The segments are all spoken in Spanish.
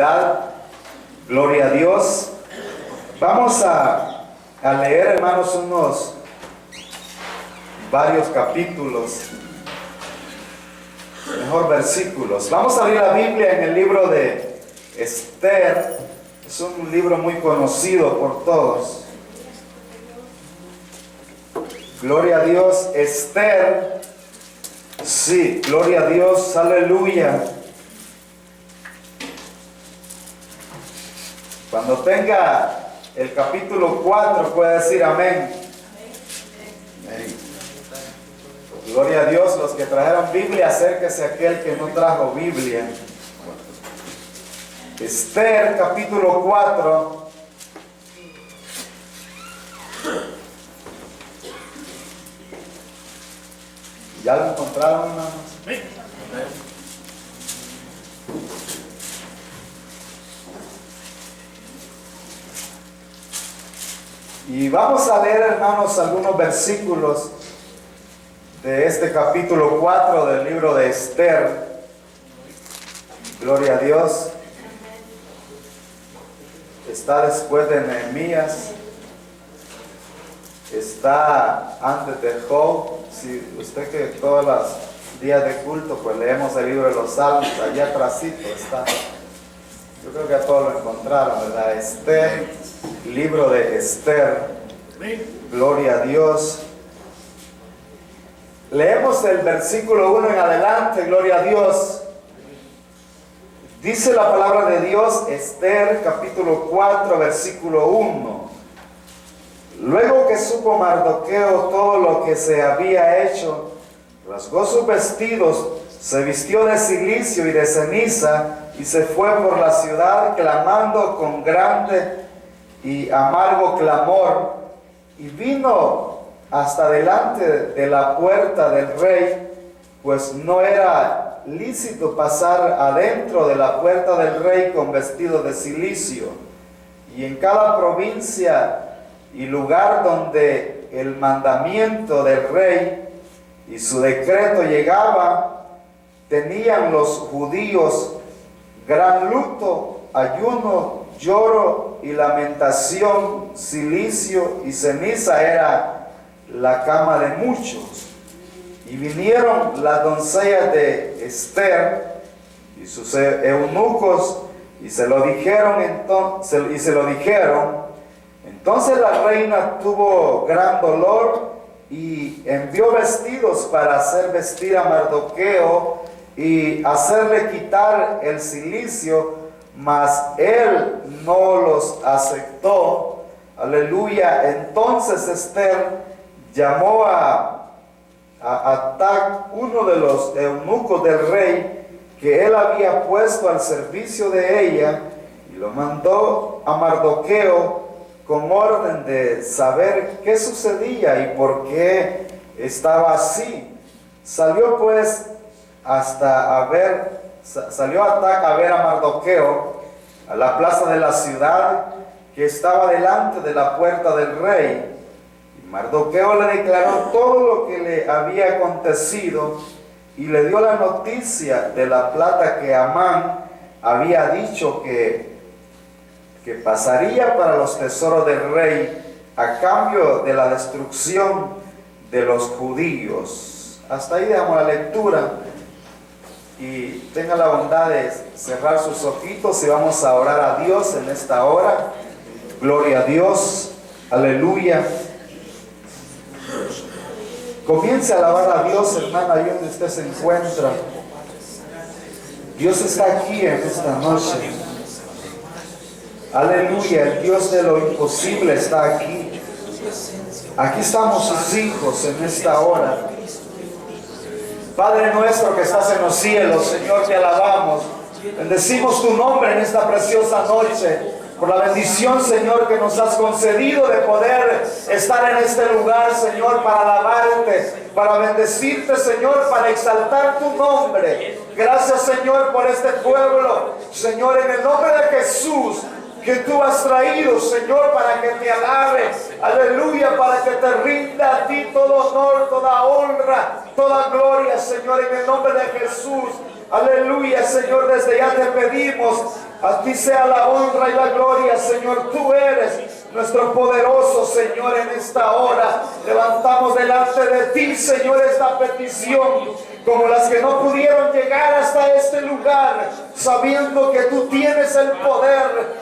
oportunidad. Gloria a Dios. Vamos a leer, hermanos, varios capítulos, mejor versículos. Vamos a abrir la Biblia en el libro de Esther. Es un libro muy conocido por todos. Gloria a Dios. Esther. Sí, gloria a Dios. Aleluya. Cuando tenga el capítulo 4 puede decir amén. Amén. Gloria a Dios. Los que trajeron Biblia, acérquese a aquel que no trajo Biblia. Esther, capítulo 4. ¿Ya lo encontraron, hermanos? Sí. Y vamos a leer, hermanos, algunos versículos de este capítulo 4 del libro de Esther. Gloria a Dios. Está después de Nehemías. Está antes de Job. Si usted que todos los días de culto pues leemos el libro de los Salmos, allá atrásito está. Yo creo que a todos lo encontraron, ¿verdad? Esther, libro de Esther. Gloria a Dios. Leemos el versículo 1 en adelante, gloria a Dios. Dice la palabra de Dios, Esther, capítulo 4, versículo 1. Luego que supo Mardoqueo todo lo que se había hecho, rasgó sus vestidos, se vistió de cilicio y de ceniza, y se fue por la ciudad clamando con grande y amargo clamor, y vino hasta delante de la puerta del rey, pues no era lícito pasar adentro de la puerta del rey con vestido de cilicio. Y en cada provincia y lugar donde el mandamiento del rey y su decreto llegaba, tenían los judíos gran luto, ayuno, lloro y lamentación. Cilicio y ceniza era la cama de muchos. Y vinieron las doncellas de Esther y sus eunucos y se lo dijeron. Entonces la reina tuvo gran dolor y envió vestidos para hacer vestir a Mardoqueo y hacerle quitar el cilicio, mas él no los aceptó. Aleluya. Entonces Esther llamó a Atac, uno de los eunucos del rey, que él había puesto al servicio de ella, y lo mandó a Mardoqueo con orden de saber qué sucedía y por qué estaba así. Salió pues Atac a ver a Mardoqueo a la plaza de la ciudad que estaba delante de la puerta del rey. Y Mardoqueo le declaró todo lo que le había acontecido y le dio la noticia de la plata que Amán había dicho que pasaría para los tesoros del rey a cambio de la destrucción de los judíos. Hasta ahí dejamos la lectura y tenga la bondad de cerrar sus ojitos y vamos a orar a Dios en esta hora. Gloria a Dios, aleluya. Comience a alabar a Dios, hermana, ahí donde usted se encuentra. Dios está aquí en esta noche. Aleluya, el Dios de lo imposible está aquí. Aquí estamos sus hijos en esta hora. Padre nuestro que estás en los cielos, Señor, te alabamos. Bendecimos tu nombre en esta preciosa noche, por la bendición, Señor, que nos has concedido de poder estar en este lugar, Señor, para alabarte, para bendecirte, Señor, para exaltar tu nombre. Gracias, Señor, por este pueblo, Señor, en el nombre de Jesús, que tú has traído, Señor, para que te alabe, aleluya, para que te rinda a ti todo honor, toda honra, toda gloria, Señor, en el nombre de Jesús. Aleluya, Señor, desde ya te pedimos A ti sea la honra y la gloria, Señor. Tú eres nuestro poderoso Señor. En esta hora levantamos delante de ti, Señor, esta petición, como las que no pudieron llegar hasta este lugar, sabiendo que tú tienes el poder,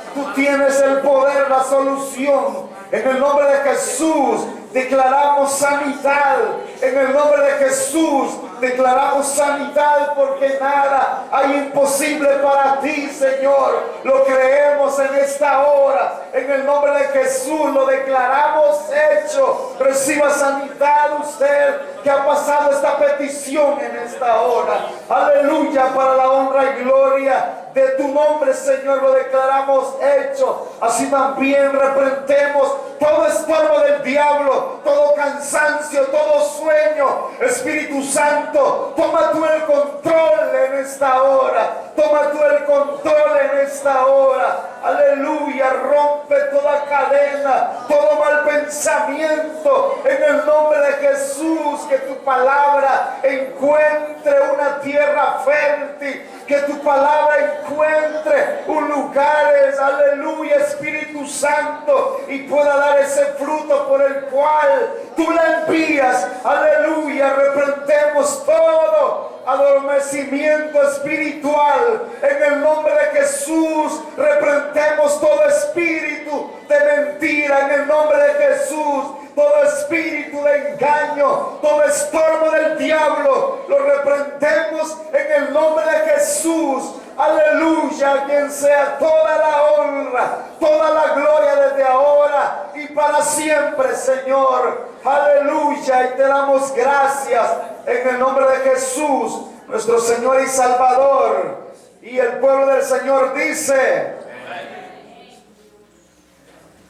la solución. En el nombre de Jesús declaramos sanidad. En el nombre de Jesús declaramos sanidad, porque nada hay imposible para ti, Señor. Lo creemos en esta hora. En el nombre de Jesús lo declaramos hecho. Reciba sanidad usted que ha pasado esta petición en esta hora. Aleluya, para la honra y gloria de tu nombre, Señor, lo declaramos hecho. Así también reprendemos todo estorbo del diablo, todo cansancio, todo sueño. Espíritu Santo, toma tú el control en esta hora. Toma tú el control en esta hora. Aleluya, rompe toda cadena, todo mal pensamiento. En el nombre de Jesús, que tu palabra encuentre una tierra fértil, que tu palabra encuentre un lugar, aleluya, Espíritu Santo, y pueda dar ese fruto por el cual tú la envías. Aleluya, reprendemos todo adormecimiento espiritual en el nombre de Jesús. Reprendemos todo espíritu de mentira en el nombre de Jesús. Todo espíritu de engaño, todo estorbo del diablo, lo reprendemos en el nombre de Jesús. Aleluya, a quien sea toda la honra, toda la gloria desde ahora y para siempre, Señor. Aleluya, y te damos gracias en el nombre de Jesús, nuestro Señor y Salvador. Y el pueblo del Señor dice: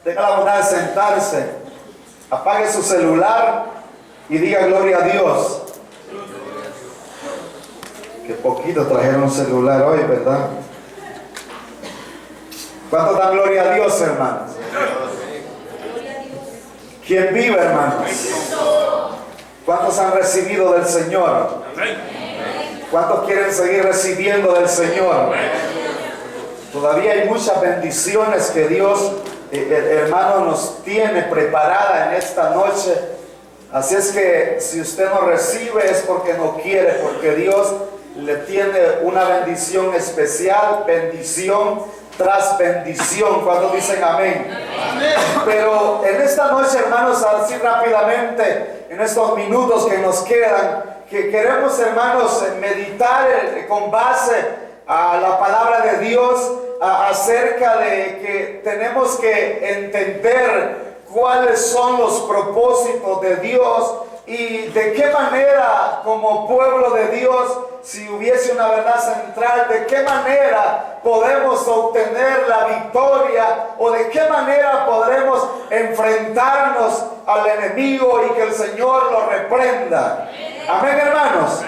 tenga la bondad de sentarse. Apague su celular y diga gloria a Dios. Que poquito trajeron un celular hoy, ¿verdad? ¿Cuántos dan gloria a Dios, hermanos? ¿Quién vive, hermanos? ¿Cuántos han recibido del Señor? ¿Cuántos quieren seguir recibiendo del Señor? Todavía hay muchas bendiciones que Dios, hermano, nos tiene preparada en esta noche. Así es que si usted no recibe es porque no quiere, porque Dios le tiene una bendición especial, bendición tras bendición. ¿Cuántos dicen amén? Amén. Pero en esta noche, hermanos, así rápidamente, en estos minutos que nos quedan, que queremos, hermanos, meditar con base a la palabra de Dios, acerca de que tenemos que entender cuáles son los propósitos de Dios y de qué manera, como pueblo de Dios, si hubiese una verdad central, de qué manera podemos obtener la victoria, o de qué manera podremos enfrentarnos al enemigo y que el Señor lo reprenda. Amén, hermanos.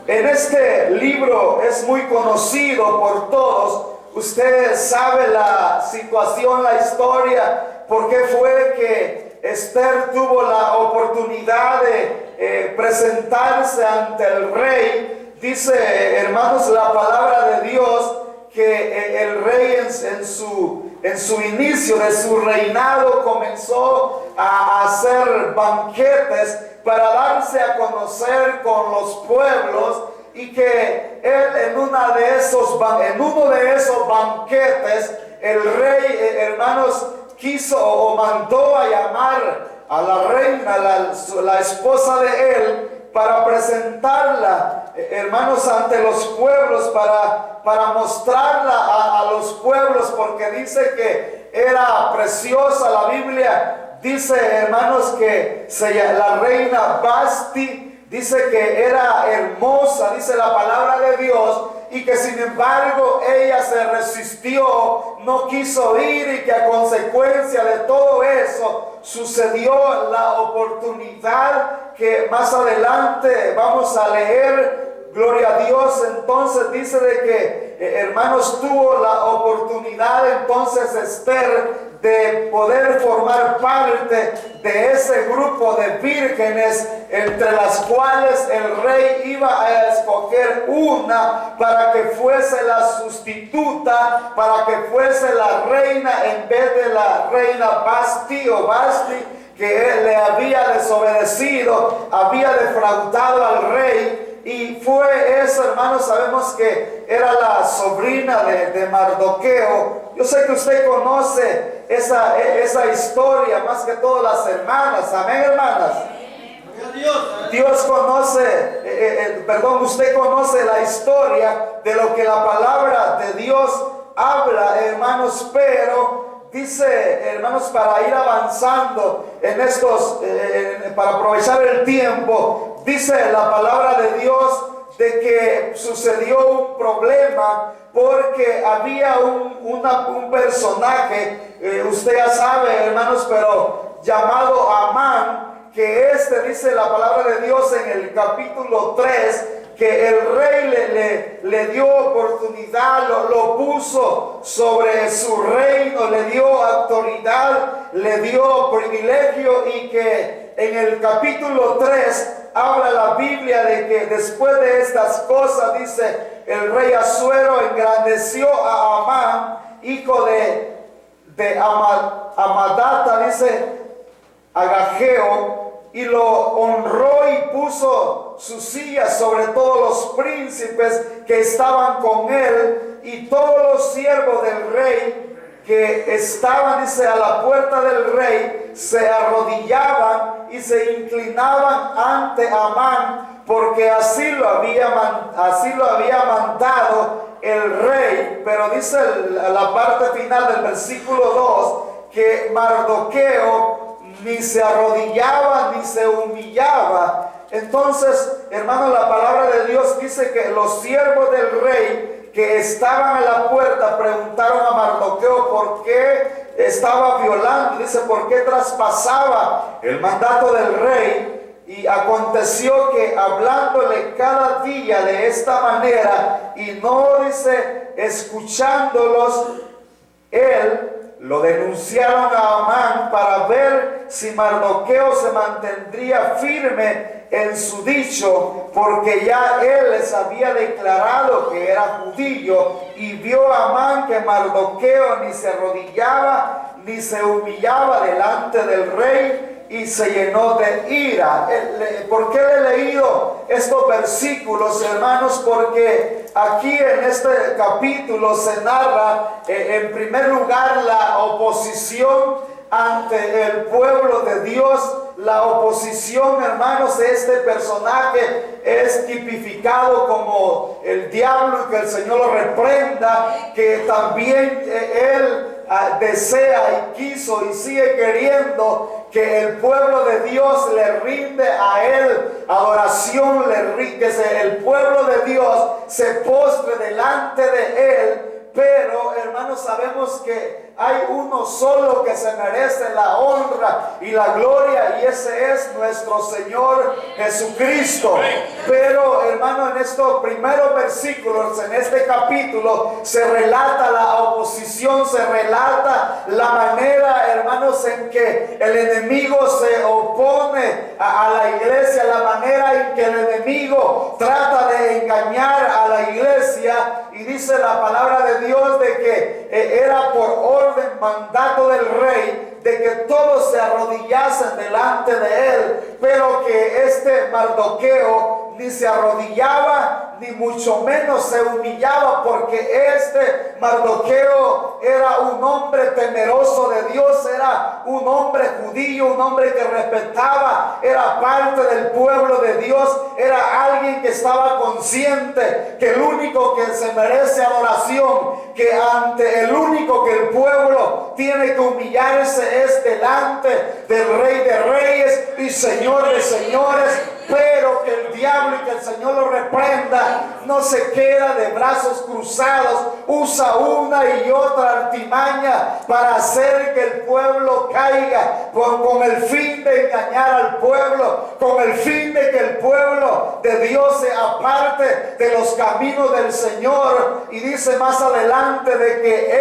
En este libro es muy conocido por todos. Usted sabe la situación, la historia, por qué fue que Esther tuvo la oportunidad de presentarse ante el rey. Dice, hermanos, la palabra de Dios, que el rey en su inicio de su reinado comenzó a hacer banquetes para darse a conocer con los pueblos, y que él en uno de esos banquetes, el rey, hermanos, quiso o mandó a llamar a la reina, la esposa de él, para presentarla, hermanos, ante los pueblos, para mostrarla a los pueblos, porque dice que era preciosa. La Biblia dice, hermanos, que la reina Basti, dice que era hermosa, dice la palabra de Dios, y que sin embargo ella se resistió, no quiso ir, y que a consecuencia de todo eso sucedió la oportunidad que más adelante vamos a leer. Gloria a Dios. Entonces dice de que, hermanos, tuvo la oportunidad entonces Esther de poder formar parte de ese grupo de vírgenes entre las cuales el rey iba a escoger una para que fuese la sustituta, para que fuese la reina en vez de la reina Vasti o Vasti, que él le había desobedecido, había defraudado al rey. Y fue eso, hermanos, sabemos que era la sobrina de Mardoqueo. Yo sé que usted conoce esa historia, más que todas las hermanas. Amén, hermanas. Dios conoce, usted conoce la historia de lo que la palabra de Dios habla, hermanos, pero dice, hermanos, para ir avanzando en estos, para aprovechar el tiempo, dice la palabra de Dios de que sucedió un problema porque había un personaje, usted ya sabe, hermanos, pero llamado Amán, que dice la palabra de Dios en el capítulo 3, que el rey le dio oportunidad, lo puso sobre su reino, le dio autoridad, le dio privilegio, y que en el capítulo 3 habla la Biblia de que después de estas cosas, dice, el rey Asuero engrandeció a Amán, hijo de Amadata, dice, Agageo, y lo honró y puso su silla sobre todos los príncipes que estaban con él, y todos los siervos del rey que estaban, dice, a la puerta del rey, se arrodillaban y se inclinaban ante Amán, porque así lo había mandado el rey. Pero dice la parte final del versículo 2, que Mardoqueo ni se arrodillaba ni se humillaba. Entonces, hermano, la palabra de Dios dice que los siervos del rey que estaban a la puerta preguntaron a Mardoqueo por qué estaba violando, dice, por qué traspasaba el mandato del rey. Y aconteció que hablándole cada día de esta manera, y no, dice, escuchándolos, él lo denunciaron a Amán para ver si Mardoqueo se mantendría firme en su dicho, porque ya él les había declarado que era judío. Y vio a Amán que Mardoqueo ni se arrodillaba ni se humillaba delante del rey, y se llenó de ira. ¿Por qué le he leído estos versículos, hermanos? Porque aquí en este capítulo se narra, en primer lugar, la oposición ante el pueblo de Dios. La oposición, hermanos, de este personaje es tipificado como el diablo, y que el Señor lo reprenda, que también él desea y quiso y sigue queriendo que el pueblo de Dios le rinde a él adoración, que el pueblo de Dios se postre delante de él. Pero, hermanos, sabemos que hay uno solo que se merece la honra y la gloria, y ese es nuestro Señor Jesucristo. Pero, hermano, en estos primeros versículos, en este capítulo, se relata la oposición, se relata la manera, hermanos, en que el enemigo se opone a la iglesia, la manera en que el enemigo trata de engañar a la iglesia. Y dice la palabra de Dios de que era por orden, mandato del rey, de que todos se arrodillasen delante de él, pero que este Mardoqueo ni se arrodillaba ni mucho menos se humillaba, porque este Mardoqueo era un hombre temeroso de Dios, era un hombre judío, un hombre que respetaba, era parte del pueblo de Dios, era alguien que estaba consciente que el único que se merece adoración, que ante el único que el pueblo tiene que humillarse es delante del Rey de Reyes y Señor de Señores. Pero que el diablo, y que el Señor lo reprenda, no se queda de brazos cruzados, usa una y otra artimaña para hacer que el pueblo caiga, con el fin de engañar al pueblo, con el fin de que el pueblo de Dios se aparte de los caminos del Señor. Y dice más adelante de que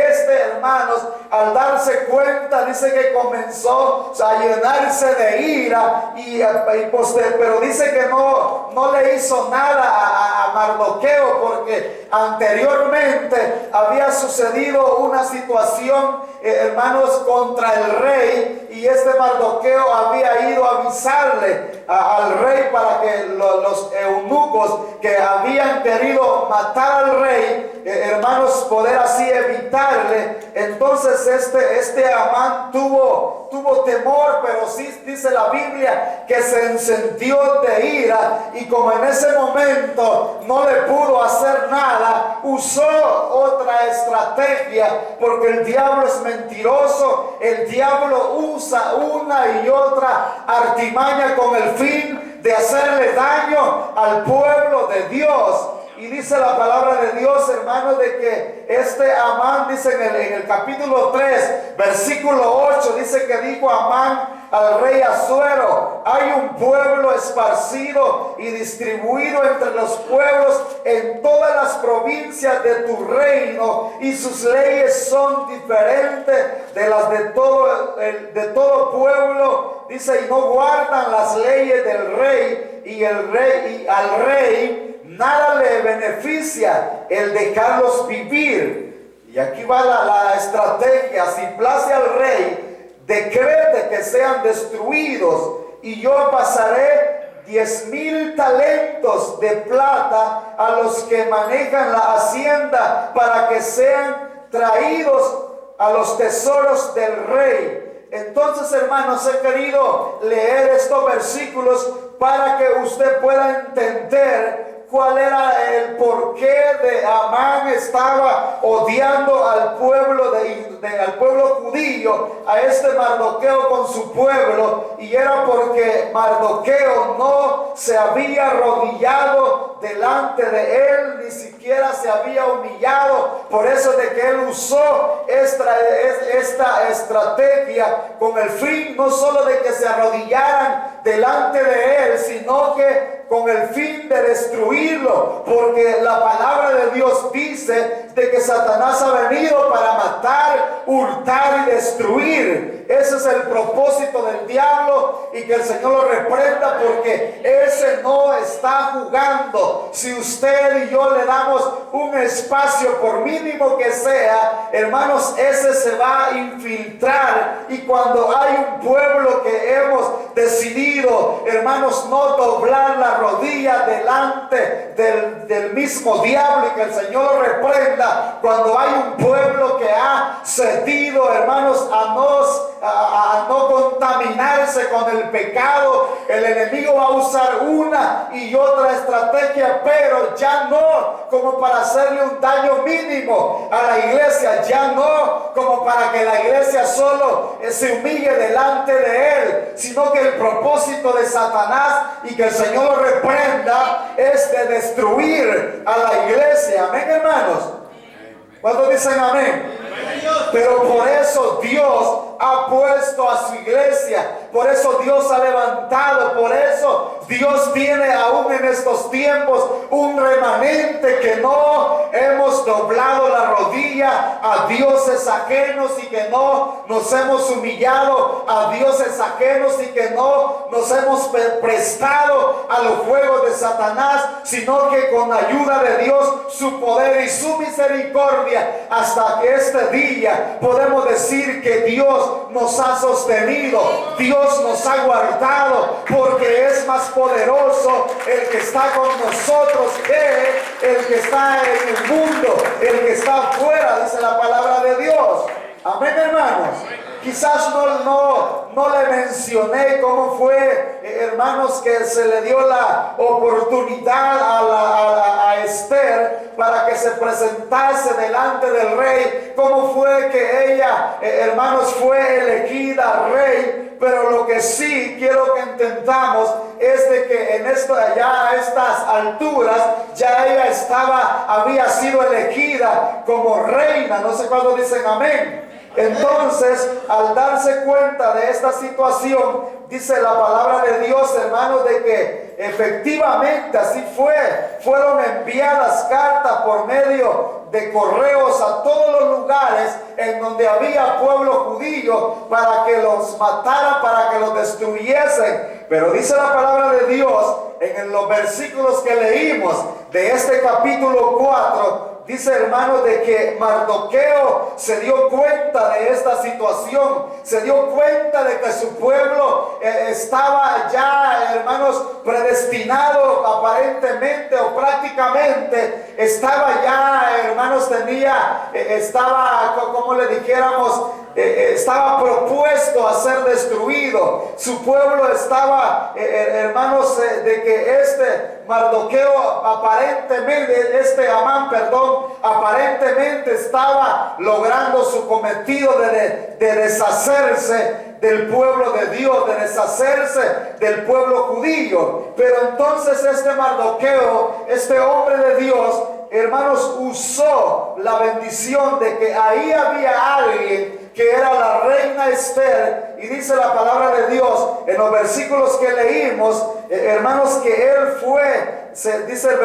hermanos, al darse cuenta, dice que comenzó a llenarse de ira, pero dice que no le hizo nada a Mardoqueo, porque anteriormente había sucedido una situación, hermanos, contra el rey, y Mardoqueo había ido a avisarle al rey para que los eunucos que habían querido matar al rey, hermanos, poder así evitarle. Entonces Amán tuvo temor, pero sí dice la Biblia que se encendió de ira, y como en ese momento no le pudo hacer nada, usó otra estrategia, porque el diablo es mentiroso. El diablo usa una y otra artimaña con el fin de hacerle daño al pueblo de Dios. Y dice la palabra de Dios, hermanos, de que Amán, dice en el capítulo 3, versículo 8, dice que dijo Amán al rey Asuero: hay un pueblo esparcido y distribuido entre los pueblos en todas las provincias de tu reino, y sus leyes son diferentes de las de todo pueblo. Dice, y no guardan las leyes del rey, y al rey nada le beneficia el dejarlos vivir. Y aquí va la estrategia: si place al rey, decrete que sean destruidos, y yo pasaré 10,000 talentos de plata a los que manejan la hacienda, para que sean traídos a los tesoros del rey. Entonces, hermanos, he querido leer estos versículos para que usted pueda entender cuál era el porqué de Amán estaba odiando al pueblo al pueblo judío, a Mardoqueo con su pueblo, y era porque Mardoqueo no se había arrodillado delante de él, ni siquiera se había humillado. Por eso de que él usó esta estrategia con el fin no solo de que se arrodillaran delante de él, sino que con el fin de destruirlo, porque la palabra de Dios dice de que Satanás ha venido para matar, hurtar y destruir. Ese es el propósito del diablo, y que el Señor lo reprenda, porque ese no está jugando. Si usted y yo le damos un espacio, por mínimo que sea, hermanos, ese se va a infiltrar. Y cuando hay un pueblo que hemos decidido, hermanos, no doblar la rodilla delante del mismo diablo, y que el Señor lo reprenda, cuando hay un pueblo que ha cedido, hermanos, a no contaminarse con el pecado, el enemigo va a usar una y otra estrategia, pero ya no como para hacerle un daño mínimo a la iglesia, ya no como para que la iglesia solo se humille delante de él, sino que el propósito de Satanás, y que el Señor lo reprenda, es de destruir a la iglesia. Amén, hermanos. ¿Cuántos dicen amén? Pero por eso Dios ha puesto a su iglesia, por eso Dios ha levantado, por eso Dios tiene aún en estos tiempos un remanente que no hemos doblado la rodilla a dioses ajenos, y que no nos hemos humillado a dioses ajenos, y que no nos hemos prestado a los juegos de Satanás, sino que con ayuda de Dios, su poder y su misericordia, hasta que este día podemos decir que Dios nos ha sostenido, Dios nos ha guardado, porque es más poderoso el que está con nosotros que el que está en el mundo, el que está afuera, dice la palabra de Dios. Amén, hermanos. Quizás no le mencioné cómo fue, hermanos, que se le dio la oportunidad a Esther para que se presentase delante del rey. Cómo fue que ella, hermanos, fue elegida rey pero lo que sí quiero que entendamos es de que ya a estas alturas ya ella había sido elegida como reina. No sé cuándo dicen amén. Entonces, al darse cuenta de esta situación, dice la palabra de Dios, hermanos, de que efectivamente así fue. Fueron enviadas cartas por medio de correos a todos los lugares en donde había pueblo judío para que los mataran, para que los destruyesen. Pero dice la palabra de Dios en los versículos que leímos de este capítulo 4, dice, hermanos, de que Mardoqueo se dio cuenta de esta situación, se dio cuenta de que su pueblo estaba ya, hermanos, predestinado aparentemente o prácticamente, estaba ya, hermanos, estaba, como le dijéramos, estaba propuesto a ser destruido. Su pueblo estaba, hermanos, de que Mardoqueo aparentemente, Amán, aparentemente estaba logrando su cometido de deshacerse del pueblo de Dios, de deshacerse del pueblo judío. Pero entonces Mardoqueo, este hombre de Dios, hermanos, usó la bendición de que ahí había alguien que era la reina Esther, y dice la palabra de Dios en los versículos que leímos, hermanos, que él dice el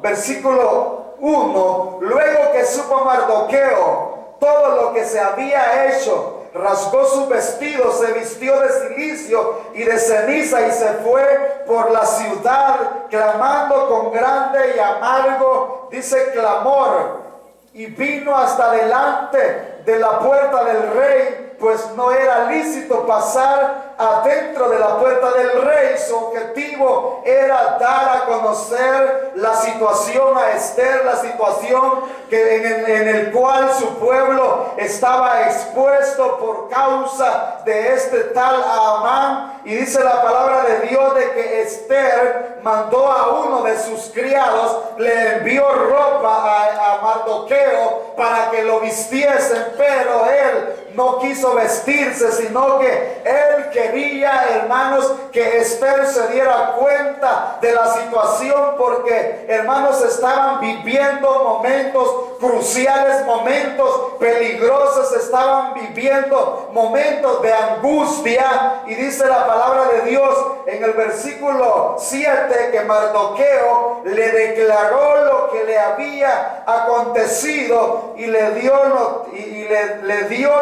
versículo 1, luego que supo Mardoqueo todo lo que se había hecho, rasgó sus vestidos, se vistió de cilicio y de ceniza y se fue por la ciudad clamando con grande y amargo, dice, clamor, y vino hasta delante de la puerta del rey, pues no era lícito pasar adentro de la puerta del rey. Su objetivo era dar a conocer la situación a Esther, la situación en el cual su pueblo estaba expuesto por causa de tal Amán. Y dice la palabra de Dios de que Esther mandó a uno de sus criados, le envió ropa a Mardoqueo para que lo vistiesen, pero él no quiso vestirse, sino que él quería, hermanos, que Esther se diera cuenta de la situación, porque, hermanos, estaban viviendo momentos cruciales, momentos peligrosos, estaban viviendo momentos de angustia. Y dice la palabra de Dios en el versículo 7 que Mardoqueo le declaró lo que le había acontecido y le dio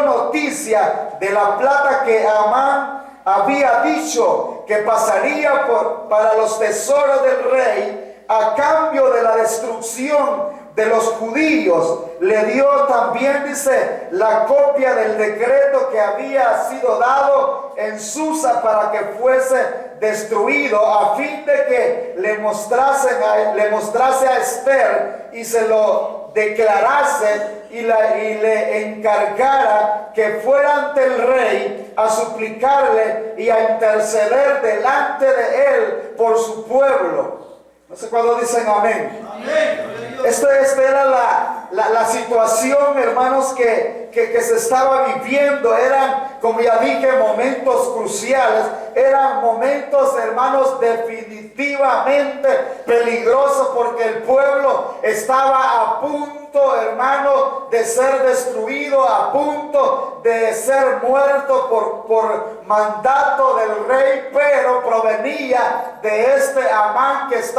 noticia de la plata que Amán había dicho que pasaría para los tesoros del rey a cambio de la destrucción de los judíos. Le dio también, dice, la copia del decreto que había sido dado en Susa para que fuese destruido, a fin de que le mostrase a Esther y se lo declarase y le encargara que fuera ante el rey a suplicarle y a interceder delante de él por su pueblo. No sé cuándo dicen amén. Amén. Esta era la situación, hermanos, que se estaba viviendo. Eran, como ya dije, momentos cruciales. Eran momentos, hermanos, definitivamente peligrosos, porque el pueblo estaba a punto, hermano, de ser destruido, a punto de ser muerto por mandato del rey, pero provenía de Amán que es,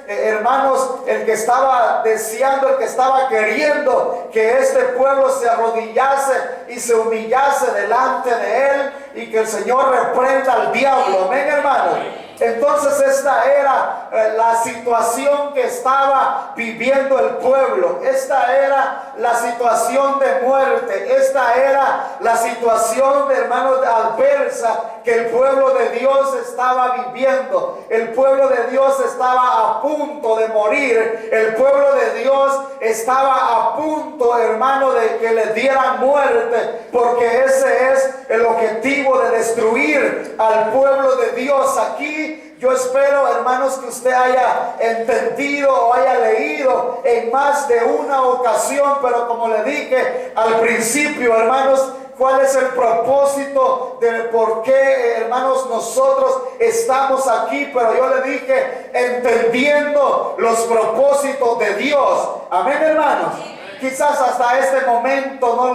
hermanos, el que estaba deseando, el que estaba queriendo que este pueblo se arrodillase y se humillase delante de él, y que el Señor reprenda al diablo. Amén, hermanos. Entonces esta era la situación que estaba viviendo el pueblo. Esta era la situación de muerte. Esta era la situación, de hermanos, adversa que el pueblo de Dios estaba viviendo. El pueblo de Dios estaba a punto de morir. El pueblo de Dios estaba a punto, hermano, de que le dieran muerte, porque ese es el objetivo de destruir al pueblo de Dios. Aquí yo espero, hermanos, que usted haya entendido o haya leído en más de una ocasión, pero como le dije al principio, hermanos, cuál es el propósito del por qué, hermanos, nosotros estamos aquí. Pero yo le dije, entendiendo los propósitos de Dios. Amén, hermanos. Quizás hasta este momento no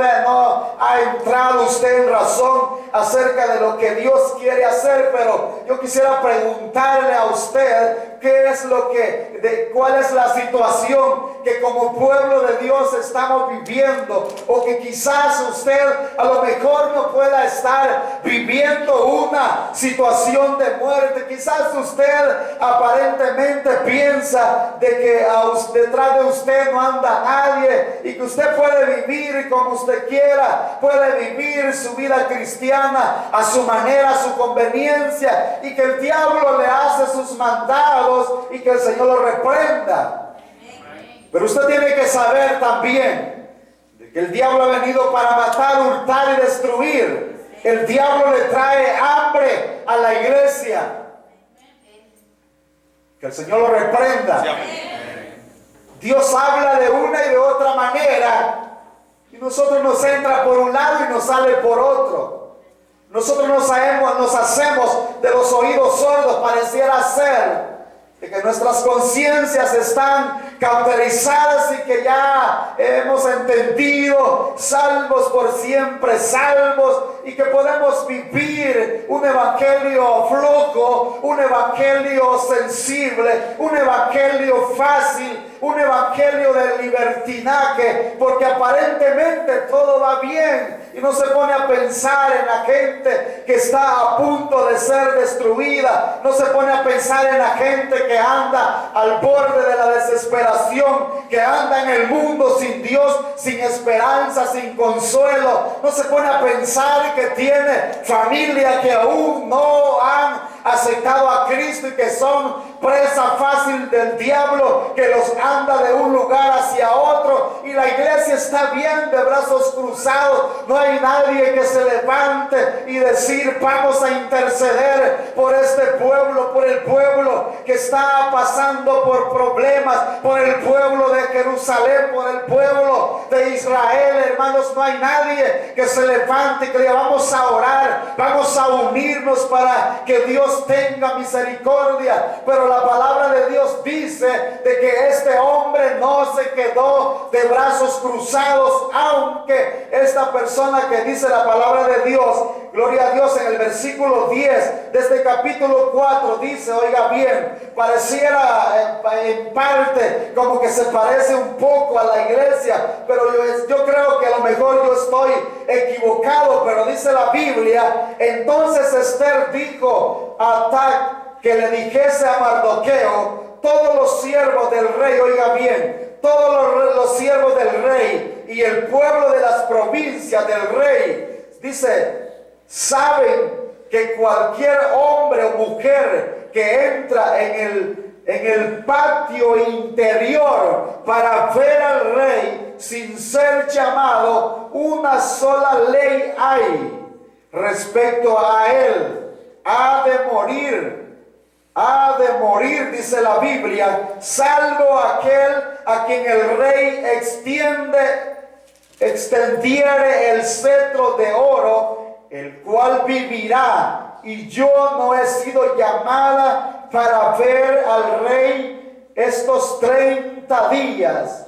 ha entrado usted en razón acerca de lo que Dios quiere hacer, pero yo quisiera preguntarle a usted cuál es la situación que como pueblo de Dios estamos viviendo, o que quizás usted a lo mejor no pueda estar viviendo una situación de muerte. Quizás usted aparentemente piensa de que detrás de usted no anda nadie y que usted puede vivir como usted quiera, puede vivir su vida cristiana a su manera, a su conveniencia, y que el diablo le hace sus mandados y que el Señor lo reprenda. Pero usted tiene que saber también de que el diablo ha venido para matar, hurtar y destruir. El diablo le trae hambre a la iglesia. Que el Señor lo reprenda. Dios habla de una y de otra manera, y nosotros nos entra por un lado y nos sale por otro. Nosotros nos hacemos de los oídos sordos, pareciera ser de que nuestras conciencias están cauterizadas y que ya hemos entendido, salvos por siempre salvos, y que podemos vivir un evangelio flojo, un evangelio sensible, un evangelio fácil, un evangelio de libertinaje, porque aparentemente todo va bien, y no se pone a pensar en la gente que está a punto de ser destruida, no se pone a pensar en la gente que anda al borde de la desesperación, que anda en el mundo sin Dios, sin esperanza, sin consuelo. No se pone a pensar que tiene familia que aún no han aceptado a Cristo y que son presa fácil del diablo, que los anda de un lugar hacia otro, y la iglesia está bien de brazos cruzados. No hay nadie que se levante y decir, vamos a interceder por este pueblo, por el pueblo que está pasando por problemas, por el pueblo de Jerusalén, por el pueblo de Israel. Hermanos, no hay nadie que se levante y que diga, vamos a orar, vamos a unirnos para que Dios tenga misericordia. Pero la palabra de Dios dice de que este hombre no se quedó de brazos cruzados, aunque esta persona que dice la palabra de Dios, gloria a Dios, en el versículo 10 de este capítulo 4 dice, oiga bien, pareciera en parte como que se parece un poco a la iglesia, pero yo creo que a lo mejor yo estoy equivocado, pero dice la Biblia, entonces Esther dijo a Atac que le dijese a Mardoqueo, todos los siervos del rey, oiga bien, todos los siervos del rey y el pueblo de las provincias del rey, dice, saben que cualquier hombre o mujer que entra en el patio interior para ver al rey sin ser llamado, una sola ley hay respecto a él: ha de morir, dice la Biblia, salvo aquel a quien el rey extendiere el cetro de oro, el cual vivirá. Y yo no he sido llamada para ver al rey estos 30 días.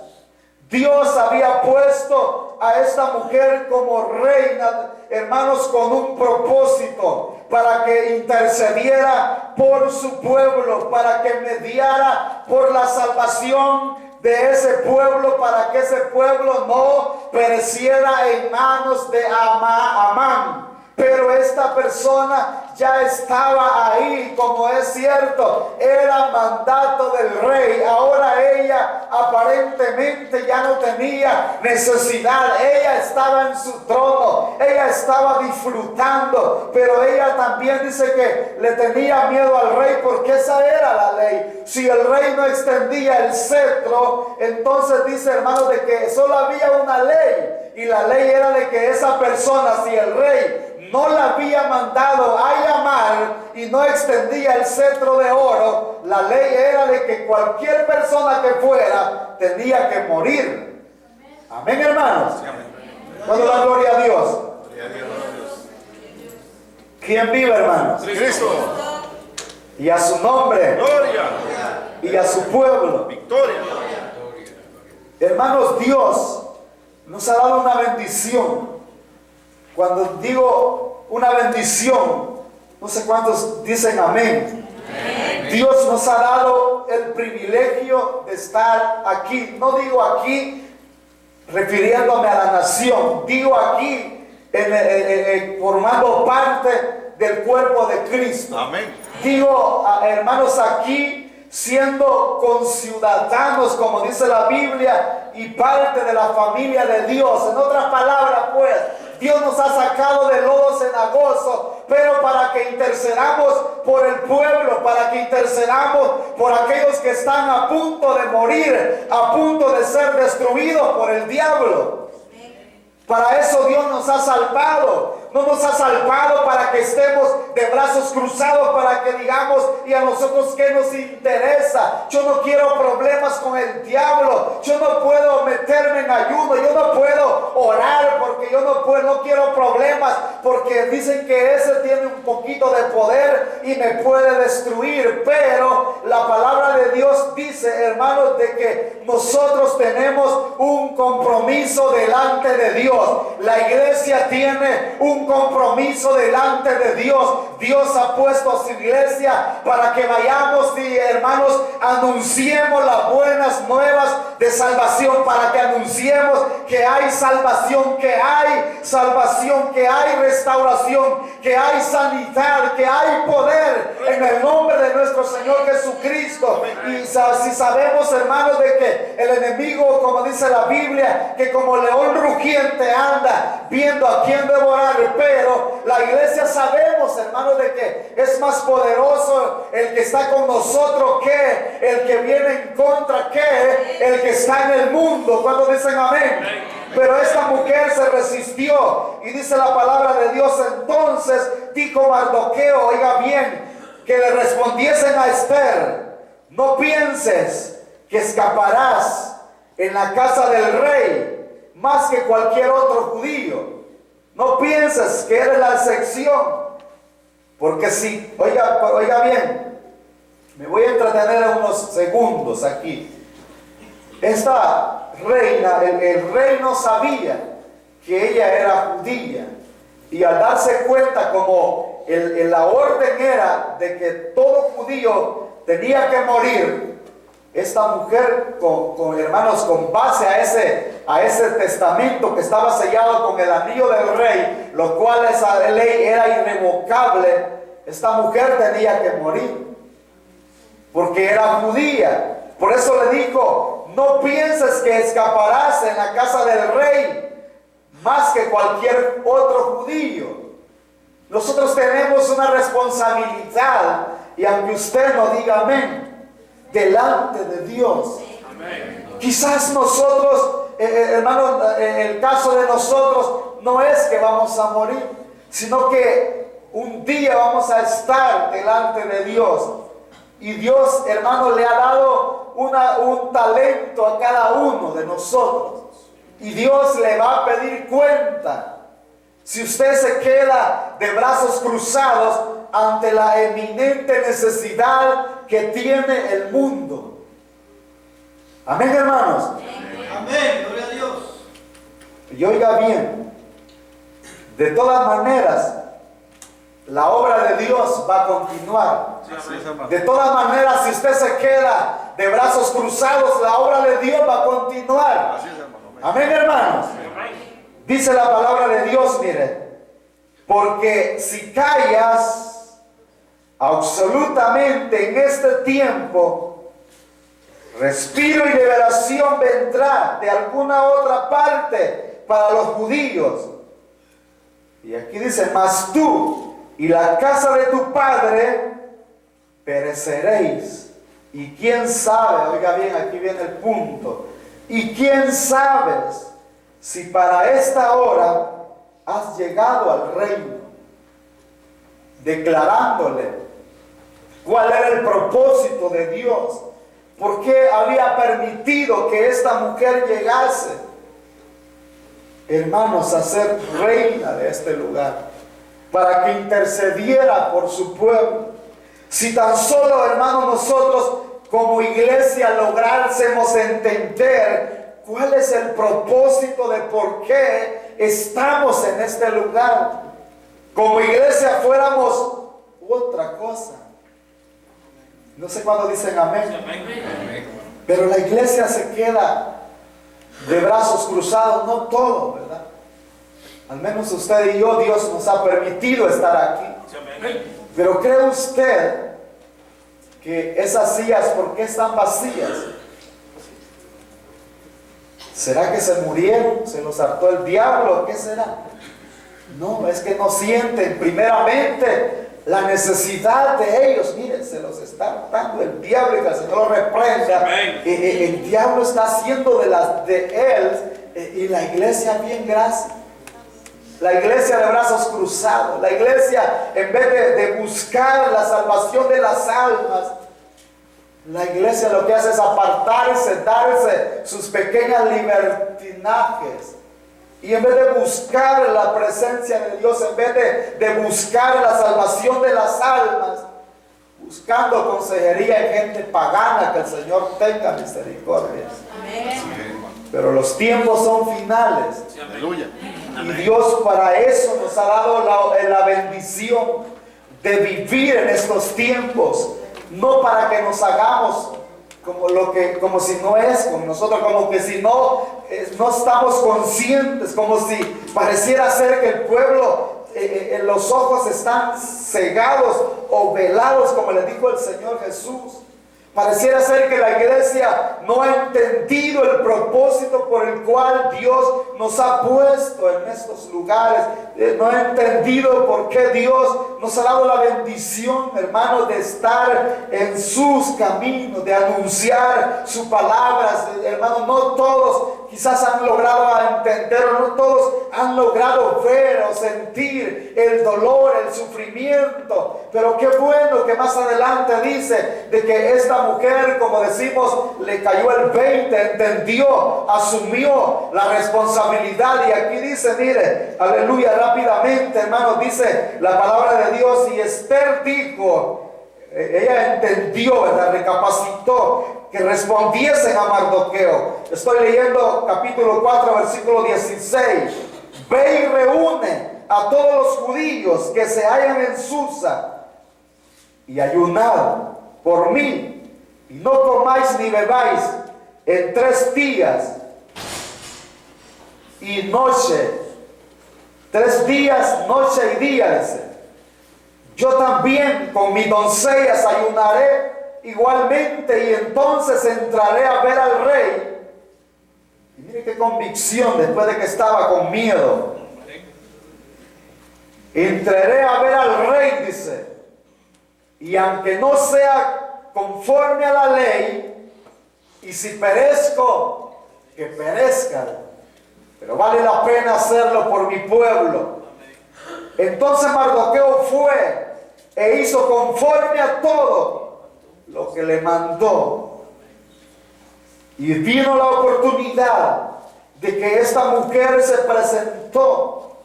Dios había puesto a esta mujer como reina, hermanos, con un propósito, para que intercediera por su pueblo, para que mediara por la salvación de ese pueblo, para que ese pueblo no pereciera en manos de Amán. Pero esta persona ya estaba ahí, como es cierto, era mandato del rey. Ahora ella aparentemente ya no tenía necesidad. Ella estaba en su trono, ella estaba disfrutando, pero ella también dice que le tenía miedo al rey, porque esa era la ley. Si el rey no extendía el cetro, entonces dice, hermanos, de que solo había una ley, y la ley era de que esa persona, si el rey no la había mandado a llamar y no extendía el cetro de oro, la ley era de que cualquier persona que fuera tenía que morir. Amén, hermanos. ¿Cuándo da gloria a Dios? ¿Quién vive, hermanos? Cristo. Y a su nombre. Gloria. Y a su pueblo. Victoria. Hermanos, Dios nos ha dado una bendición. Cuando digo una bendición, no sé cuántos dicen amén. Dios nos ha dado el privilegio de estar aquí. No digo aquí refiriéndome a la nación, digo aquí formando parte del cuerpo de Cristo. Amén. Digo, hermanos, aquí siendo conciudadanos, como dice la Biblia, y parte de la familia de Dios. En otras palabras, pues, Dios nos ha sacado de lodo cenagoso, pero para que intercedamos por el pueblo, para que intercedamos por aquellos que están a punto de morir, a punto de ser destruidos por el diablo. Para eso Dios nos ha salvado. No nos ha salvado para que estemos de brazos cruzados, para que digamos, ¿y a nosotros qué nos interesa? Yo no quiero problemas con el diablo. Yo no puedo meterme en ayuno. Yo no puedo orar porque yo no quiero problemas, porque dicen que ese tiene un poquito de poder y me puede destruir. Pero la palabra de Dios dice, hermanos, de que nosotros tenemos un compromiso delante de Dios. La iglesia tiene un compromiso delante de Dios. Dios ha puesto a su iglesia para que vayamos y, hermanos, anunciemos las buenas nuevas de salvación, para que anunciemos que hay salvación, que hay restauración, que hay sanidad, que hay poder en el nombre de nuestro Señor Jesucristo. Y si sabemos, hermanos, de que el enemigo, como dice la Biblia, que como león rugiente anda viendo a quién devorar, pero la iglesia sabemos, hermanos, de que es más poderoso el que está con nosotros que el que viene en contra, que el que está en el mundo. Cuando dicen amén. Pero esta mujer se resistió y dice la palabra de Dios. Entonces dijo Mardoqueo, oiga bien, que le respondiesen a Esther: no pienses que escaparás en la casa del rey más que cualquier otro judío. No pienses que eres la excepción, porque si, oiga bien, me voy a entretener unos segundos aquí. Esta reina, el rey no sabía que ella era judía, y al darse cuenta, como la orden era de que todo judío tenía que morir, esta mujer, hermanos, con base a ese testamento que estaba sellado con el anillo del rey, lo cual esa ley era irrevocable, esta mujer tenía que morir porque era judía. Por eso le dijo: no pienses que escaparás en la casa del rey más que cualquier otro judío. Nosotros tenemos una responsabilidad, y aunque usted no diga amén, delante de Dios. Amén. Quizás nosotros, hermanos, el caso de nosotros no es que vamos a morir, sino que un día vamos a estar delante de Dios. Y Dios, hermano, le ha dado un talento a cada uno de nosotros. Y Dios le va a pedir cuenta si usted se queda de brazos cruzados ante la eminente necesidad que tiene el mundo. Amén, hermanos. Amén, gloria a Dios. Y oiga bien, de todas maneras, la obra de Dios va a continuar. De todas maneras, si usted se queda de brazos cruzados, la obra de Dios va a continuar. Amén, hermanos. Dice la palabra de Dios, mire: porque si callas absolutamente en este tiempo, respiro y liberación vendrá de alguna otra parte para los judíos. Y aquí dice: mas tú y la casa de tu padre pereceréis. Y quién sabe, oiga bien, aquí viene el punto, y quién sabe si para esta hora has llegado al reino, declarándole cuál era el propósito de Dios, por qué había permitido que esta mujer llegase, hermanos, a ser reina de este lugar. para que intercediera por su pueblo. Si tan solo, hermanos, nosotros como iglesia lográsemos entender cuál es el propósito de por qué estamos en este lugar. Como iglesia fuéramos otra cosa. No sé cuándo dicen amén. Pero la iglesia se queda de brazos cruzados, no todo, ¿verdad? Al menos usted y yo, Dios nos ha permitido estar aquí. Pero ¿cree usted que esas sillas, por qué están vacías? ¿Será que se murieron? ¿Se los hartó el diablo? ¿Qué será? No, es que no sienten primeramente la necesidad de ellos. Miren, se los está dando el diablo y que el Señor lo reprenda. El diablo está haciendo de él y la iglesia bien gracia. La iglesia de brazos cruzados. La iglesia, en vez de buscar la salvación de las almas, la iglesia lo que hace es apartarse, darse sus pequeñas libertinajes. Y en vez de buscar la presencia de Dios, en vez de buscar la salvación de las almas, buscando consejería en gente pagana, que el Señor tenga misericordia. Amén. Pero los tiempos son finales. Aleluya. Y Dios para eso nos ha dado la bendición de vivir en estos tiempos. No para que nos hagamos como si no es con nosotros, como que si no estamos conscientes, como si pareciera ser que el pueblo, los ojos están cegados o velados, como le dijo el Señor Jesús. Pareciera ser que la iglesia no ha entendido el propósito por el cual Dios nos ha puesto en estos lugares. No ha entendido por qué Dios nos ha dado la bendición, hermanos, de estar en sus caminos, de anunciar su palabra. Hermanos, no todos quizás han logrado entender, o no todos han logrado ver o sentir el dolor, el sufrimiento. Pero qué bueno que más adelante dice de que esta mujer, como decimos, le cayó el 20, entendió, asumió la responsabilidad. Y aquí dice, mire, aleluya, rápidamente, hermanos, dice la palabra de Dios. Y Esther dijo, ella entendió, ¿verdad? Recapacitó, que respondiesen a Mardoqueo. Estoy leyendo capítulo 4, versículo 16. Ve y reúne a todos los judíos que se hallan en Susa y ayunad por mí, y no comáis ni bebáis en 3 días y noche, 3 días, noche y día, dice. Yo también con mis doncellas ayunaré igualmente, y entonces entraré a ver al rey. Y mire qué convicción, después de que estaba con miedo. Entraré a ver al rey, dice, y aunque no sea conforme a la ley, y si perezco, que perezca, pero vale la pena hacerlo por mi pueblo. Entonces Mardoqueo fue e hizo conforme a todo lo que le mandó. Y vino la oportunidad de que esta mujer se presentó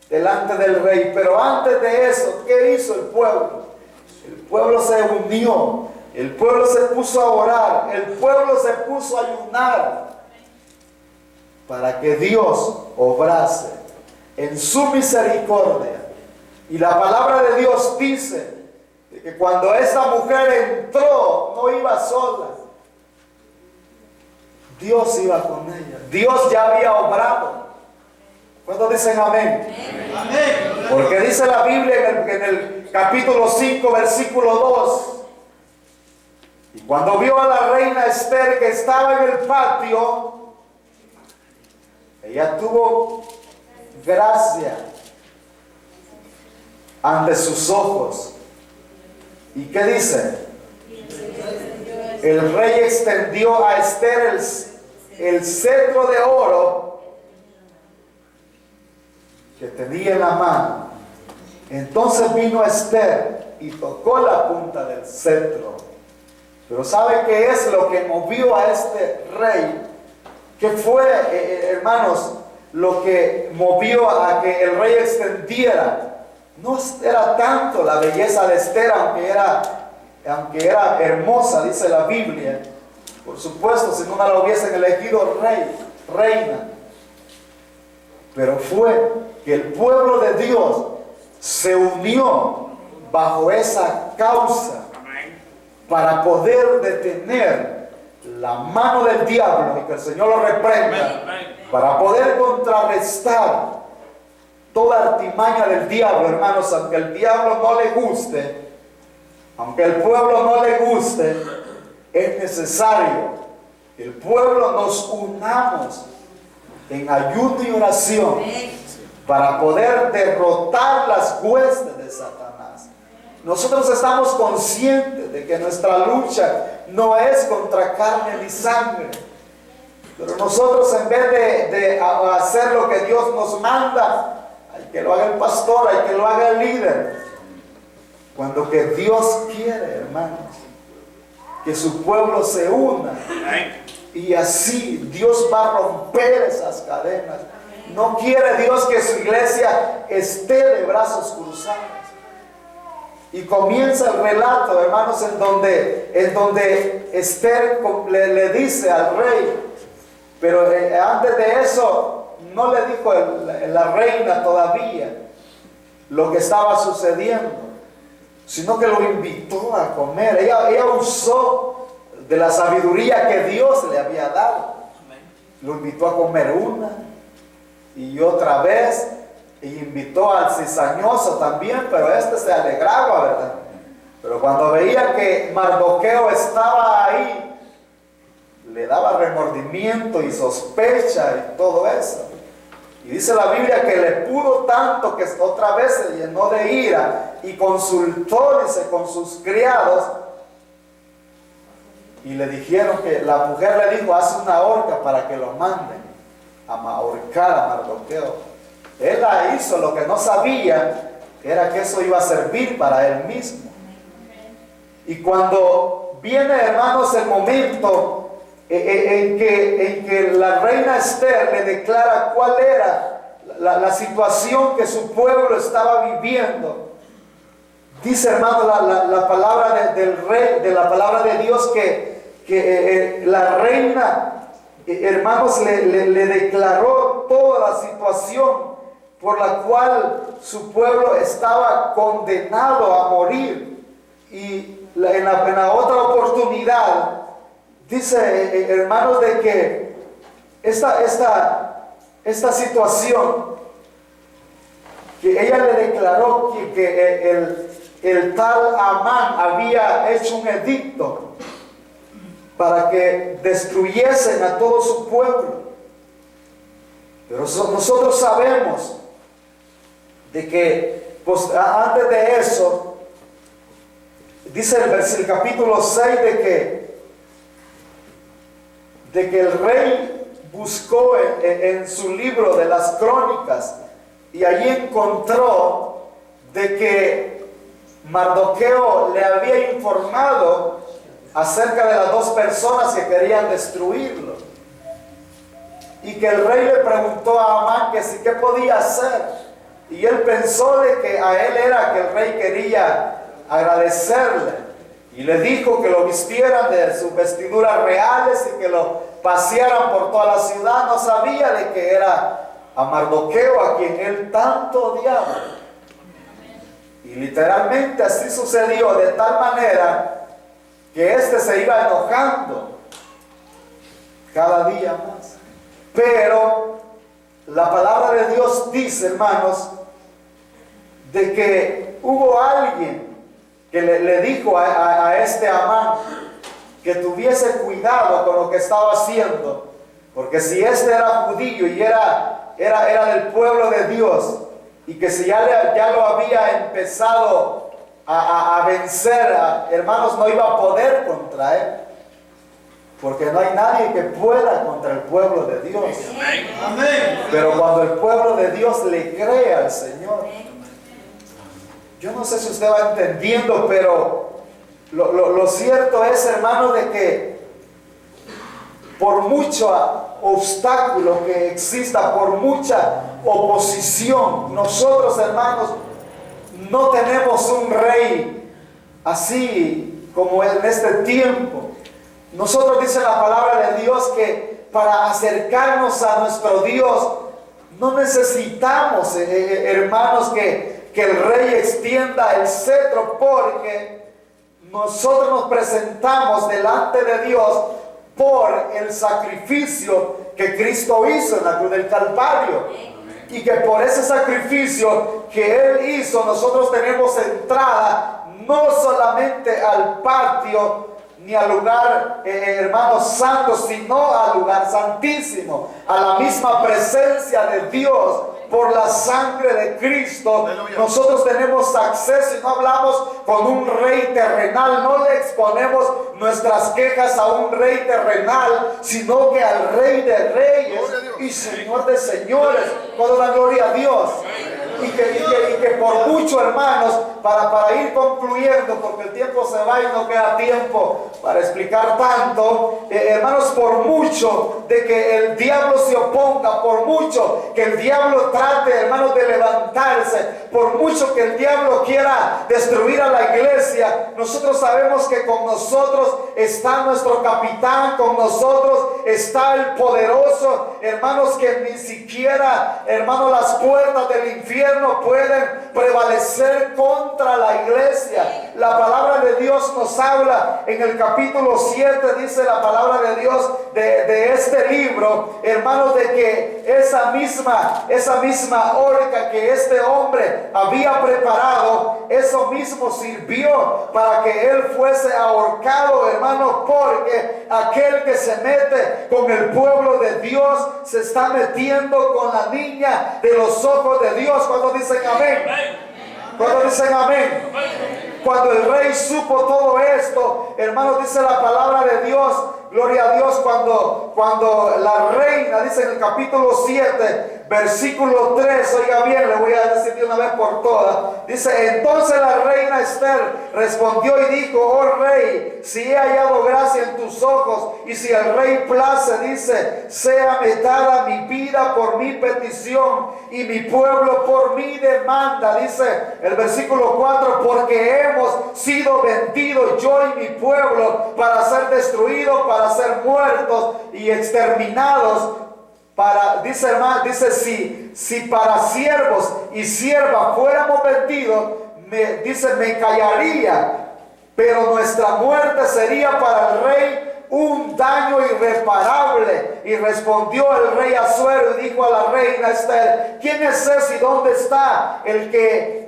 delante del rey. Pero antes de eso, ¿qué hizo el pueblo? El pueblo se unió, el pueblo se puso a orar, el pueblo se puso a ayunar para que Dios obrase en su misericordia. Y la palabra de Dios dice que cuando esta mujer entró, no iba sola. Dios iba con ella. Dios ya había obrado. ¿Cuántos dicen amén? Amén. Porque dice la Biblia en el capítulo 5, versículo 2. Y cuando vio a la reina Esther que estaba en el patio, ella tuvo gracia ante sus ojos. ¿Y qué dice? El rey extendió a Esther el cetro de oro que tenía en la mano. Entonces vino Esther y tocó la punta del cetro. Pero ¿sabe qué es lo que movió a este rey? ¿Qué fue, hermanos, lo que movió a que el rey extendiera? no era tanto la belleza de Esther, aunque era hermosa, dice la Biblia. Por supuesto, si no la hubiesen elegido reina. Pero fue que el pueblo de Dios se unió bajo esa causa para poder detener la mano del diablo y que el Señor lo reprenda, para poder contrarrestar toda artimaña del diablo, hermanos. Aunque el diablo no le guste, aunque el pueblo no le guste, es necesario que el pueblo nos unamos en ayuno y oración para poder derrotar las huestes de Satanás. Nosotros estamos conscientes de que nuestra lucha no es contra carne ni sangre, pero nosotros, en vez de hacer lo que Dios nos manda, hay que lo haga el pastor, hay que lo haga el líder. Cuando que Dios quiere, hermanos, que su pueblo se una, y así Dios va a romper esas cadenas. No quiere Dios que su iglesia esté de brazos cruzados. Y comienza el relato, hermanos, en donde Esther le dice al rey, pero antes de eso no le dijo la reina todavía lo que estaba sucediendo, sino que lo invitó a comer. Ella usó de la sabiduría que Dios le había dado. Lo invitó a comer una y otra vez, y invitó al cizañoso también, pero este se alegraba, ¿verdad? Pero cuando veía que Mardoqueo estaba ahí, le daba remordimiento y sospecha y todo eso. Y dice la Biblia que le pudo tanto que otra vez se llenó de ira y consultó, dice, con sus criados, y le dijeron que la mujer le dijo: haz una horca para que lo manden a ahorcar a Mardoqueo. Él la hizo. Lo que no sabía era que eso iba a servir para él mismo. Y cuando viene, hermanos, el momento en que la reina Esther le declara cuál era la situación que su pueblo estaba viviendo, dice, hermano, la palabra del rey, de la palabra de Dios, que la reina, hermanos, le declaró toda la situación por la cual su pueblo estaba condenado a morir. Y en la otra oportunidad dice, hermanos, de que esta situación, que ella le declaró que el tal Amán había hecho un edicto para que destruyesen a todo su pueblo. Pero nosotros sabemos de que, pues, antes de eso, dice el capítulo 6 de que el rey buscó en su libro de las crónicas, y allí encontró de que Mardoqueo le había informado acerca de las dos personas que querían destruirlo, y que el rey le preguntó a Amán que si qué podía hacer, y él pensó de que a él era que el rey quería agradecerle, y le dijo que lo vistieran de sus vestiduras reales y que lo pasearan por toda la ciudad. No sabía de que era a Mardoqueo a quien él tanto odiaba. Y literalmente así sucedió, de tal manera que éste se iba enojando cada día más. Pero la palabra de Dios dice, hermanos, de que hubo alguien que le dijo a este Amán que tuviese cuidado con lo que estaba haciendo, porque si este era judío y era del pueblo de Dios, y que si ya lo había empezado a vencer, hermanos, no iba a poder contra él, porque no hay nadie que pueda contra el pueblo de Dios. Amén. Pero cuando el pueblo de Dios le cree al Señor, yo no sé si usted va entendiendo, pero lo cierto es, hermano, de que por mucho obstáculo que exista, por mucha oposición, nosotros, hermanos, no tenemos un rey así como en este tiempo. Nosotros, dice la palabra de Dios, que para acercarnos a nuestro Dios no necesitamos, hermanos, que el rey extienda el cetro, porque nosotros nos presentamos delante de Dios por el sacrificio que Cristo hizo en la cruz del Calvario. Y que por ese sacrificio que Él hizo, nosotros tenemos entrada no solamente al patio ni al lugar, hermanos santos, sino al lugar santísimo, a la misma presencia de Dios. Por la sangre de Cristo, nosotros tenemos acceso, y no hablamos con un rey terrenal, no le exponemos nuestras quejas a un rey terrenal, sino que al Rey de Reyes y Señor de Señores. Cuando la gloria a Dios. Y que por mucho, hermanos, para ir concluyendo, porque el tiempo se va y no queda tiempo para explicar tanto, hermanos, por mucho de que el diablo se oponga, por mucho que el diablo trate, hermanos, de levantarse, por mucho que el diablo quiera destruir a la iglesia, nosotros sabemos que con nosotros está nuestro capitán, con nosotros está el poderoso, hermanos, que ni siquiera, hermanos, las puertas del infierno pueden prevalecer contra la iglesia. La palabra de Dios nos habla en el capítulo 7, dice la palabra de Dios de este libro, hermanos, de que esa misma horca que este hombre había preparado, eso mismo sirvió para que él fuese ahorcado, hermanos, porque aquel que se mete con el pueblo de Dios se está metiendo con la niña de los ojos de Dios. Cuando dicen amén, cuando dicen amén, cuando el rey supo todo esto, hermanos, dice la palabra de Dios, gloria a Dios, cuando la reina, dice en el capítulo 7, versículo 3, oiga bien, le voy a decir de una vez por todas, dice: entonces la reina Esther respondió y dijo: oh rey, si he hallado gracia en tus ojos, y si el rey place, dice, sea dada mi vida por mi petición, y mi pueblo por mi demanda, dice el versículo 4, porque hemos sido vendidos yo y mi pueblo para ser destruidos, para ser muertos y exterminados. Dice hermano, dice, si para siervos y siervas fuéramos vendidos, me callaría, pero nuestra muerte sería para el rey un daño irreparable. Y respondió el rey Asuero y dijo a la reina Esther: ¿quién es ese y dónde está el que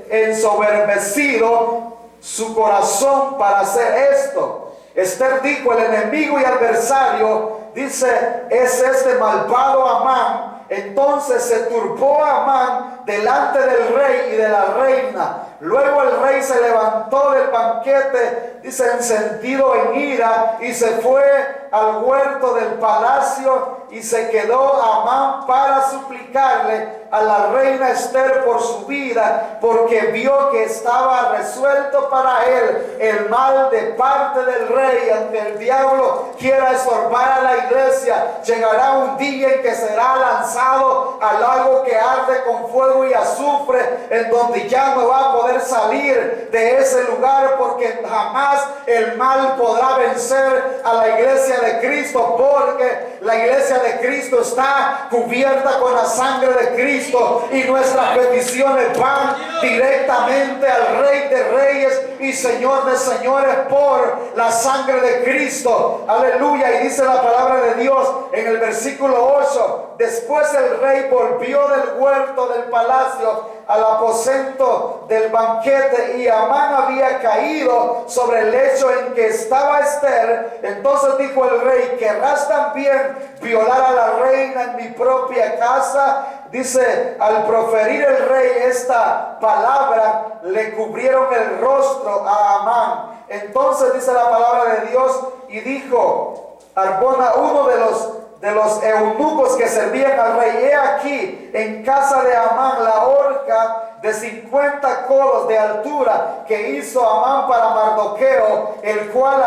ensoberbecido su corazón para hacer esto? Esther dijo: el enemigo y adversario, dice, es este malvado Amán. Entonces se turbó Amán delante del rey y de la reina. Luego el rey se levantó del banquete, dice, encendido en ira, y se fue al huerto del palacio, y se quedó Amán para suplicarle a la reina Esther por su vida, porque vio que estaba resuelto para él el mal de parte del rey. Aunque el diablo quiera estorbar a la iglesia, llegará un día en que será lanzado al lago que arde con fuego y azufre, en donde ya no va a poder salir de ese lugar, porque jamás el mal podrá vencer a la iglesia de Cristo, porque la iglesia de Cristo está cubierta con la sangre de Cristo, y nuestras peticiones van directamente al Rey de Reyes y Señor de Señores por la sangre de Cristo. Aleluya. Y dice la palabra de Dios en el versículo 8: después el rey volvió del huerto del palacio al aposento del banquete, y Amán había caído sobre el lecho en que estaba Esther. Entonces dijo el rey: ¿querrás también violar a la reina en mi propia casa? Dice, al proferir el rey esta palabra, le cubrieron el rostro a Amán. Entonces dice la palabra de Dios, y dijo Arbona, uno de los eunucos que servían al rey: he aquí en casa de Amán la horca de 50 codos de altura que hizo Amán para Mardoqueo, el cual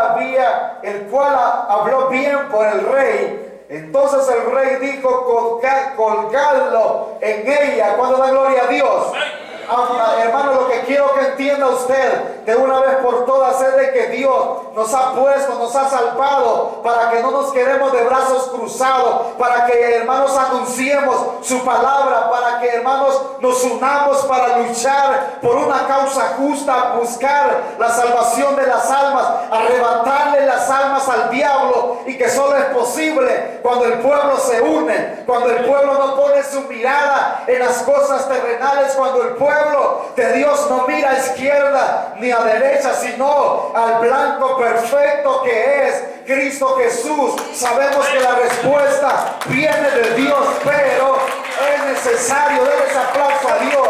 habló bien por el rey. Entonces el rey dijo: colgadlo en ella. ¿Cuándo da gloria a Dios? Hermano, lo que quiero que entienda usted de una vez por todas es de que Dios nos ha puesto, nos ha salvado para que no nos quedemos de brazos cruzados, para que, hermanos, anunciemos su palabra, para que, hermanos, nos unamos para luchar por una causa justa, buscar la salvación de las almas, arrebatarle las almas al diablo, y que solo es posible cuando el pueblo se une, cuando el pueblo no pone su mirada en las cosas terrenales, cuando el pueblo de Dios no mira a izquierda ni a derecha, sino al blanco perfecto que es Cristo Jesús. Sabemos que la respuesta viene de Dios, pero es necesario. Denle ese aplauso a Dios.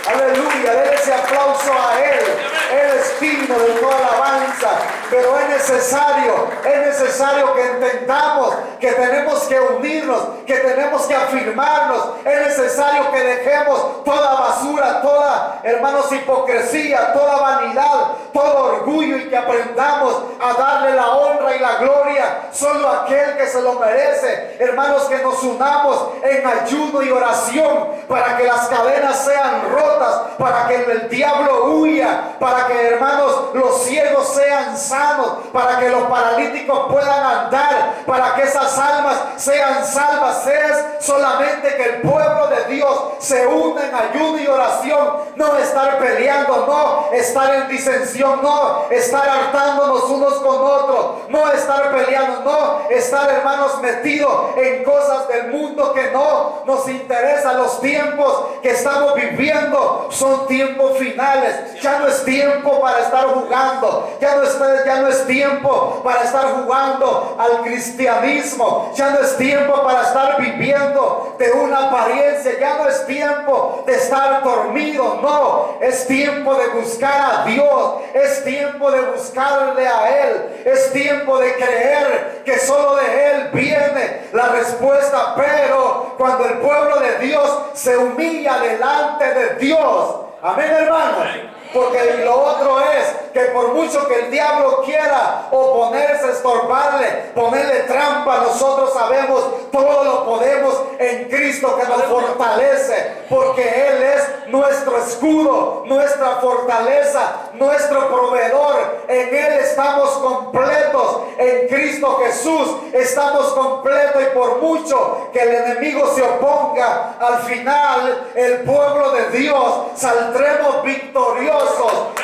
Aleluya, denle ese aplauso a Él. Él es digno de toda alabanza. Pero es necesario que entendamos que tenemos que unirnos, que tenemos que afirmarnos. Es necesario que dejemos toda basura, toda, hermanos, hipocresía, toda vanidad, todo orgullo, y que aprendamos a darle la honra y la gloria solo a aquel que se lo merece. Hermanos, que nos unamos en ayuno y oración para que las cadenas sean rotas, para que el diablo huya, para que, hermanos, los ciegos sean sanos, para que los paralíticos puedan andar, para que esas almas sean salvas. Es solamente que el pueblo de Dios se une en ayuno y oración, no estar peleando, no estar en disensión, no estar hartándonos unos con otros, no estar peleando, no estar, hermanos, metidos en cosas del mundo que no nos interesan. Los tiempos que estamos viviendo son tiempos finales. Ya no es tiempo para estar jugando, ya no es tiempo para estar jugando al cristianismo, ya no es tiempo para estar viviendo de una apariencia, ya no es tiempo de estar dormido, no, es tiempo de buscar a Dios, es tiempo de buscarle a Él, es tiempo de creer que solo de Él viene la respuesta. Pero cuando el pueblo de Dios se humilla delante de Dios, amén, hermanos. Porque lo otro es que por mucho que el diablo quiera oponerse, estorbarle, ponerle trampa, nosotros sabemos todo lo podemos en Cristo que nos fortalece, porque Él es nuestro escudo, nuestra fortaleza, nuestro proveedor. En Él estamos completos, en Cristo Jesús estamos completos, y por mucho que el enemigo se oponga, al final el pueblo de Dios saldremos victoriosos.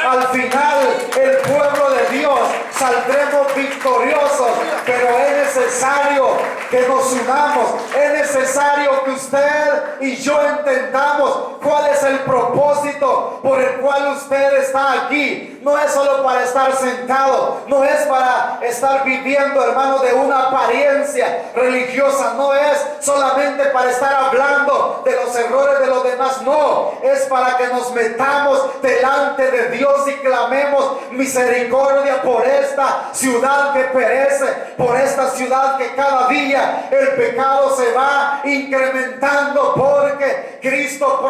Al final el pueblo de Dios saldremos victoriosos. Pero es necesario que nos unamos, es necesario que usted y yo entendamos cuál es el propósito por el cual usted está aquí. No es solo para estar sentado, no es para estar viviendo, hermano, de una apariencia religiosa, no es solamente para estar hablando de los errores de los demás, no, es para que nos metamos delante de Dios y clamemos misericordia por esta ciudad que perece, por esta ciudad que cada día el pecado se va incrementando, porque Cristo